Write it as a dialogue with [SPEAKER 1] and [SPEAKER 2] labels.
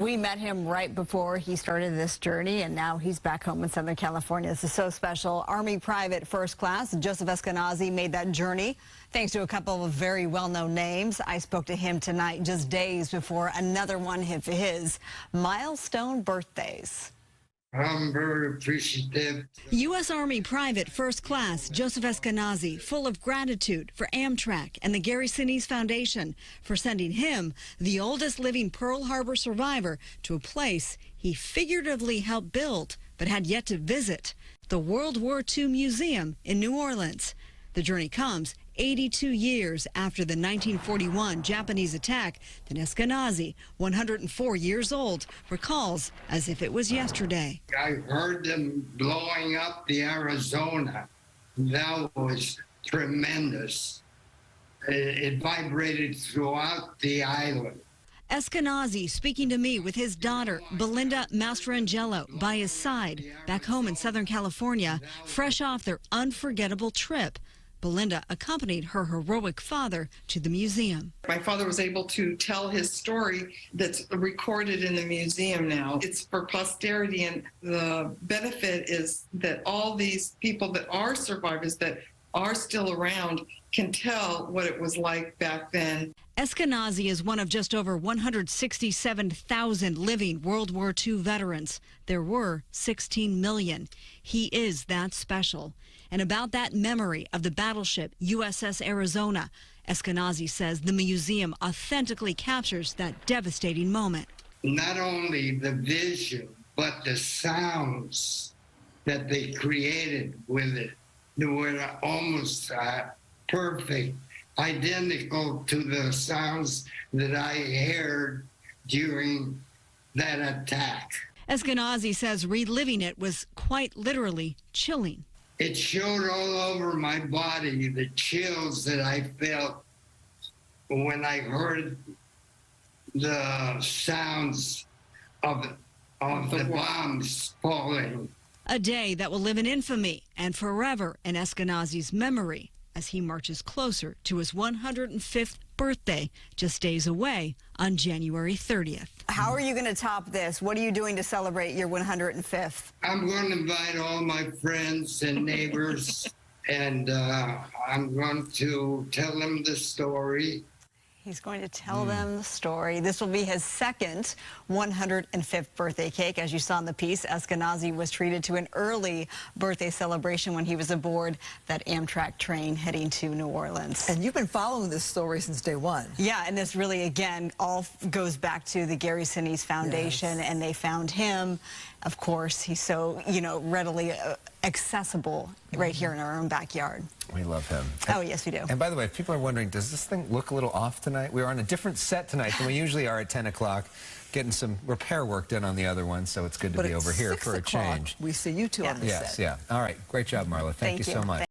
[SPEAKER 1] We met him right before he started this journey, and now he's back home in Southern California. This is so special. Army Private First Class Joseph Eskenazi made that journey thanks to a couple of very well-known names. I spoke to him tonight just days before another one hit his milestone birthdays.
[SPEAKER 2] I'm very appreciative.
[SPEAKER 1] U.S. Army Private First Class Joseph Eskenazi, full of gratitude for Amtrak and the Gary Sinise Foundation for sending him, the oldest living Pearl Harbor survivor, to a place he figuratively helped build but had yet to visit, the World War II Museum in New Orleans. The journey comes 82 years after the 1941 Japanese attack that Eskenazi, 104 years old, recalls as if it was yesterday.
[SPEAKER 2] I heard them blowing up the Arizona. That was tremendous. It vibrated throughout the island.
[SPEAKER 1] Eskenazi speaking to me with his daughter, Belinda Mastrangelo, by his side, back home in Southern California, fresh off their unforgettable trip. Belinda accompanied her heroic father to the museum.
[SPEAKER 3] My father was able to tell his story that's recorded in the museum now. It's for posterity, and the benefit is that all these people that are survivors that are still around can tell what it was like back then.
[SPEAKER 1] Eskenazi is one of just over 167,000 living World War II veterans. There were 16 million. He is that special. And about that memory of the battleship USS Arizona, Eskenazi says the museum authentically captures that devastating moment.
[SPEAKER 2] Not only the vision, but the sounds that they created with it. They were almost perfect, identical to the sounds that I heard during that attack.
[SPEAKER 1] Eskenazi says reliving it was quite literally chilling.
[SPEAKER 2] It showed all over my body, the chills that I felt when I heard the sounds of the bombs falling.
[SPEAKER 1] A day that will live in infamy and forever in Eskenazi's memory as he marches closer to his 105th birthday, just days away on January 30th. How are you going to top this? What are you doing to celebrate your 105th?
[SPEAKER 2] I'm going to invite all my friends and neighbors, and I'm going to tell them the story.
[SPEAKER 1] He's going to tell them the story. This will be his second 105th birthday cake. As you saw in the piece, Eskenazi was treated to an early birthday celebration when he was aboard that Amtrak train heading to New Orleans.
[SPEAKER 4] And you've been following this story since day one.
[SPEAKER 1] Yeah, and this really, again, all goes back to the Gary Sinise Foundation, and they found him. Of course, he's so, readily accessible right here in our own backyard.
[SPEAKER 5] We love him.
[SPEAKER 1] Oh, yes, we do.
[SPEAKER 5] And by the way, if people are wondering, does this thing look a little off tonight? We're on a different set tonight than we usually are at 10 o'clock, getting some repair work done on the other one, so it's good to be over here for a change.
[SPEAKER 4] We see you two on the set.
[SPEAKER 5] Yes, yeah. All right. Great job, Marla. Thank you so much.